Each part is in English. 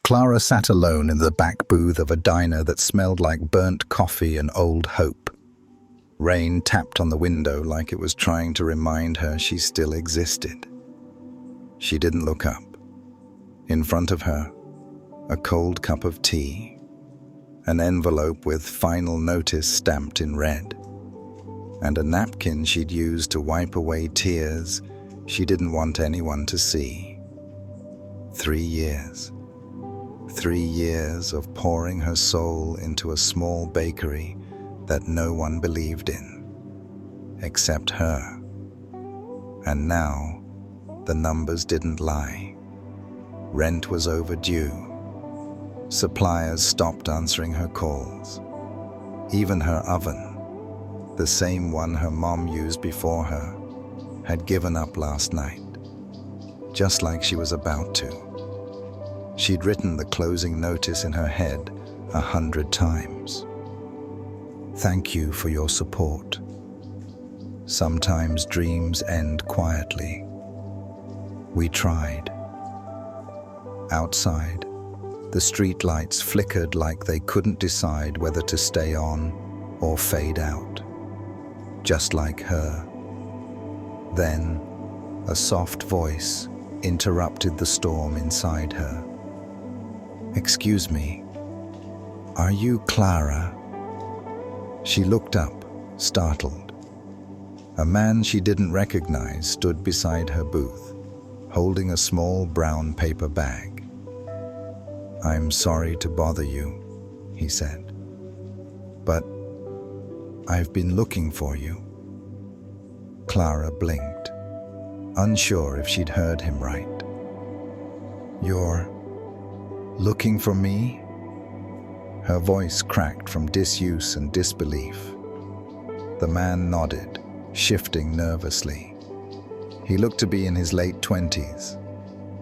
Clara sat alone in the back booth of a diner that smelled like burnt coffee and old hope. Rain tapped on the window like it was trying to remind her she still existed. She didn't look up. In front of her, a cold cup of tea, an envelope with final notice stamped in red, and a napkin she'd used to wipe away tears she didn't want anyone to see. 3 years. 3 years of pouring her soul into a small bakery that no one believed in, except her. And now, the numbers didn't lie. Rent was overdue. Suppliers stopped answering her calls. Even her oven, the same one her mom used before her, had given up last night, just like she was about to. She'd written the closing notice in her head 100 times. Thank you for your support. Sometimes dreams end quietly. We tried. Outside, the streetlights flickered like they couldn't decide whether to stay on or fade out, just like her. Then, a soft voice interrupted the storm inside her. Excuse me, are you Clara? She looked up, startled. A man she didn't recognize stood beside her booth, holding a small brown paper bag. I'm sorry to bother you, he said, but I've been looking for you. Clara blinked, unsure if she'd heard him right. You're looking for me? Her voice cracked from disuse and disbelief. The man nodded, shifting nervously. He looked to be in his late 20s.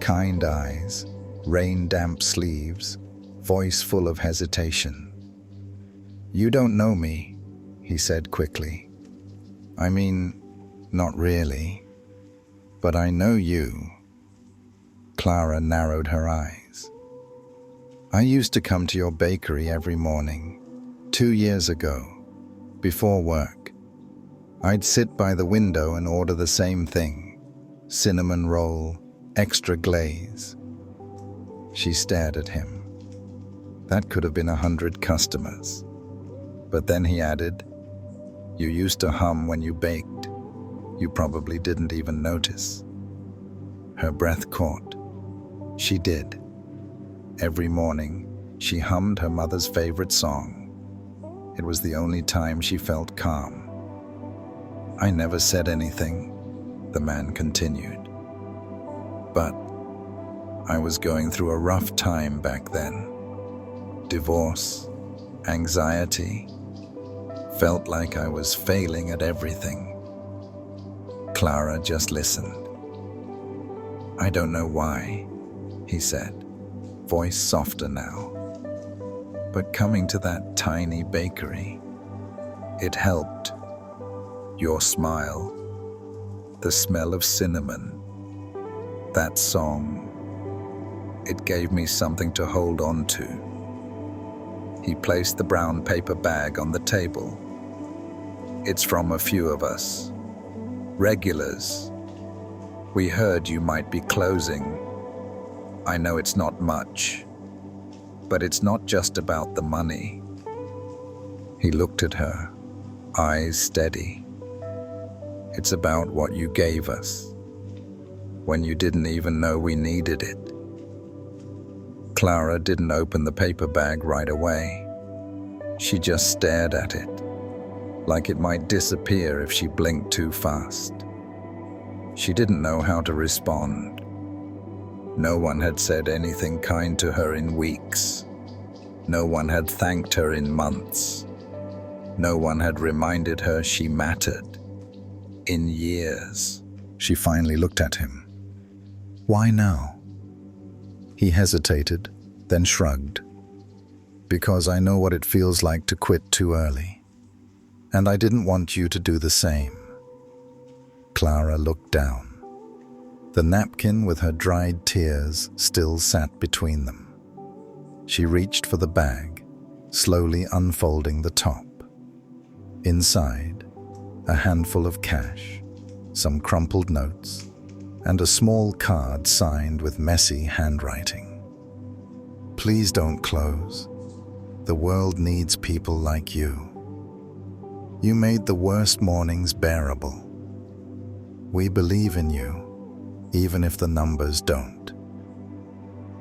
Kind eyes, rain-damp sleeves, voice full of hesitation. You don't know me, he said quickly. I mean, not really, but I know you. Clara narrowed her eyes. I used to come to your bakery every morning, 2 years ago, before work. I'd sit by the window and order the same thing, cinnamon roll, extra glaze. She stared at him. That could have been 100 customers. But then he added, you used to hum when you baked. You probably didn't even notice. Her breath caught. She did. Every morning, she hummed her mother's favorite song. It was the only time she felt calm. I never said anything, the man continued. But I was going through a rough time back then. Divorce, anxiety, felt like I was failing at everything. Clara just listened. I don't know why, he said, voice softer now. But coming to that tiny bakery, it helped. Your smile, the smell of cinnamon, that song, it gave me something to hold on to. He placed the brown paper bag on the table. It's from a few of us. Regulars. We heard you might be closing. I know it's not much, but it's not just about the money. He looked at her, eyes steady. It's about what you gave us, when you didn't even know we needed it. Clara didn't open the paper bag right away. She just stared at it, like it might disappear if she blinked too fast. She didn't know how to respond. No one had said anything kind to her in weeks. No one had thanked her in months. No one had reminded her she mattered. In years. She finally looked at him. Why now? He hesitated, then shrugged. Because I know what it feels like to quit too early. And I didn't want you to do the same. Clara looked down. The napkin with her dried tears still sat between them. She reached for the bag, slowly unfolding the top. Inside, a handful of cash, some crumpled notes, and a small card signed with messy handwriting. "Please don't close. The world needs people like you. You made the worst mornings bearable. We believe in you, even if the numbers don't."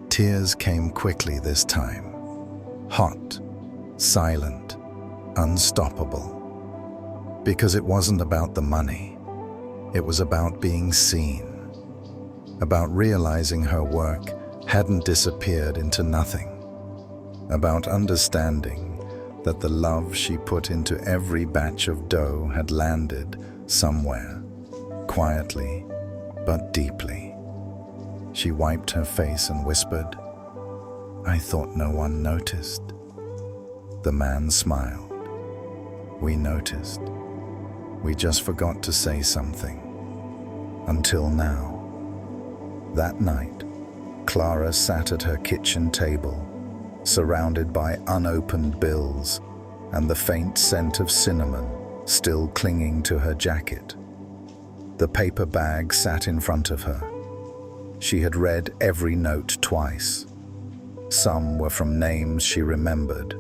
Tears came quickly this time, hot, silent, unstoppable. Because it wasn't about the money. It was about being seen, about realizing her work hadn't disappeared into nothing, about understanding that the love she put into every batch of dough had landed somewhere, quietly but deeply. She wiped her face and whispered, "I thought no one noticed." The man smiled. "We noticed. We just forgot to say something. Until now." That night, Clara sat at her kitchen table, surrounded by unopened bills and the faint scent of cinnamon still clinging to her jacket. The paper bag sat in front of her. She had read every note twice. Some were from names she remembered.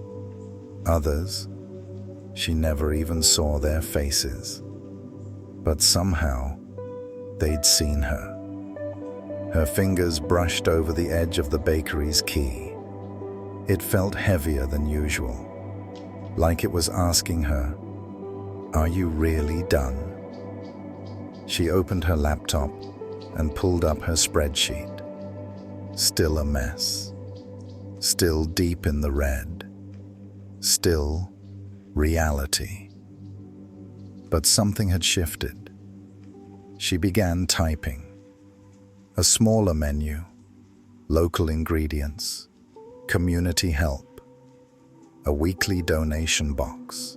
Others, she never even saw their faces. But somehow, they'd seen her. Her fingers brushed over the edge of the bakery's key. It felt heavier than usual, like it was asking her, "Are you really done?" She opened her laptop and pulled up her spreadsheet. Still a mess. Still deep in the red. Still reality. But something had shifted. She began typing. A smaller menu, local ingredients, community help, a weekly donation box,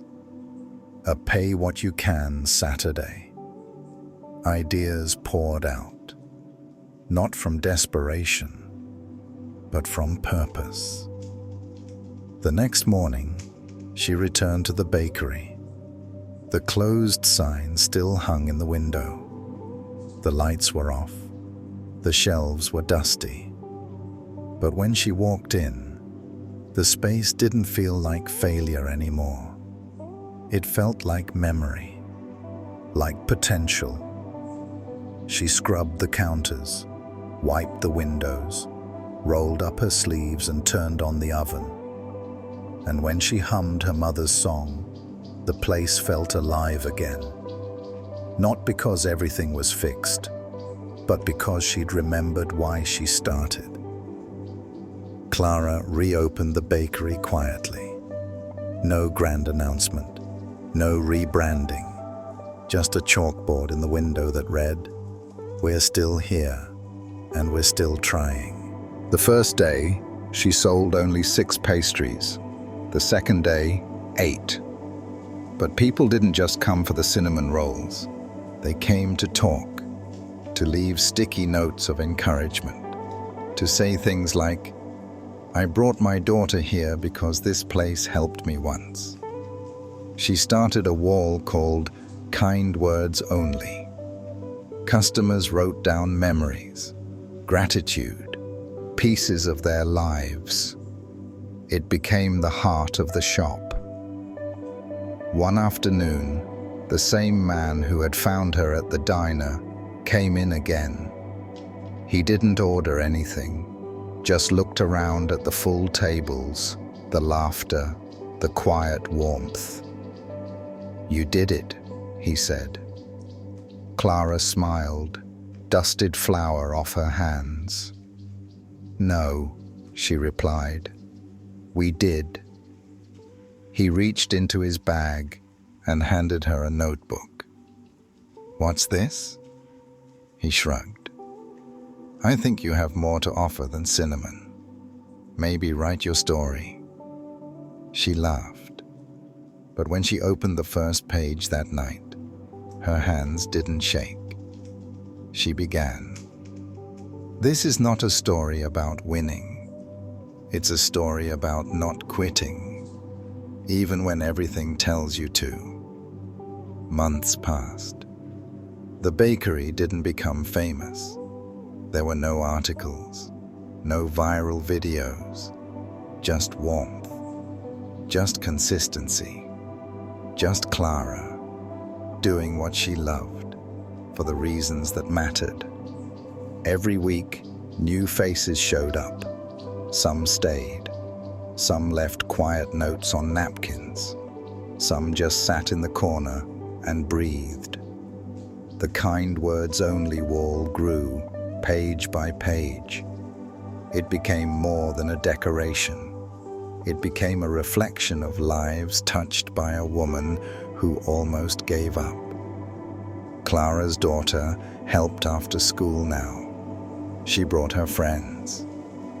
a pay what you can Saturday. Ideas poured out, not from desperation, but from purpose. The next morning, she returned to the bakery. The closed sign still hung in the window. The lights were off. The shelves were dusty. But when she walked in, the space didn't feel like failure anymore. It felt like memory, like potential. She scrubbed the counters, wiped the windows, rolled up her sleeves and turned on the oven. And when she hummed her mother's song, the place felt alive again. Not because everything was fixed, but because she'd remembered why she started. Clara reopened the bakery quietly. No grand announcement, no rebranding, just a chalkboard in the window that read, "We're still here, and we're still trying." The first day, she sold only 6 pastries. The second day, 8. But people didn't just come for the cinnamon rolls. They came to talk, to leave sticky notes of encouragement, to say things like, "I brought my daughter here because this place helped me once." She started a wall called "Kind Words Only." Customers wrote down memories, gratitude, pieces of their lives. It became the heart of the shop. One afternoon, the same man who had found her at the diner came in again. He didn't order anything, just looked around at the full tables, the laughter, the quiet warmth. "You did it," he said. Clara smiled, dusted flour off her hands. "No," she replied. "We did." He reached into his bag and handed her a notebook. "What's this?" He shrugged. "I think you have more to offer than cinnamon. Maybe write your story." She laughed. But when she opened the first page that night, her hands didn't shake. She began. "This is not a story about winning. It's a story about not quitting, even when everything tells you to. Months passed. The bakery didn't become famous. There were no articles, no viral videos, just warmth, just consistency, just Clara, doing what she loved for the reasons that mattered. Every week, new faces showed up. Some stayed, some left quiet notes on napkins, some just sat in the corner and breathed. The kind words only wall grew, page by page. It became more than a decoration. It became a reflection of lives touched by a woman who almost gave up. Clara's daughter helped after school now. She brought her friends.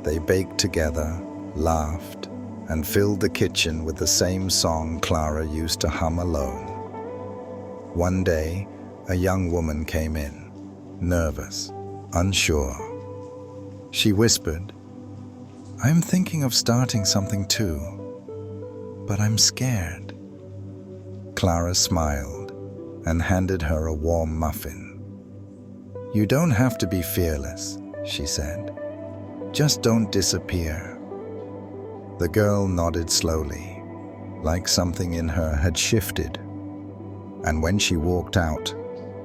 They baked together, laughed, and filled the kitchen with the same song Clara used to hum alone. One day, a young woman came in, nervous, unsure. She whispered, "I'm thinking of starting something too, but I'm scared." Clara smiled and handed her a warm muffin. "You don't have to be fearless," she said. "Just don't disappear." The girl nodded slowly, like something in her had shifted. And when she walked out,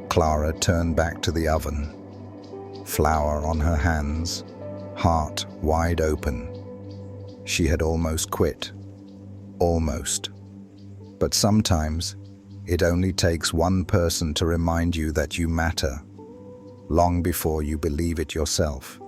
Clara turned back to the oven, flour on her hands, heart wide open. She had almost quit. Almost. But sometimes, it only takes one person to remind you that you matter, long before you believe it yourself.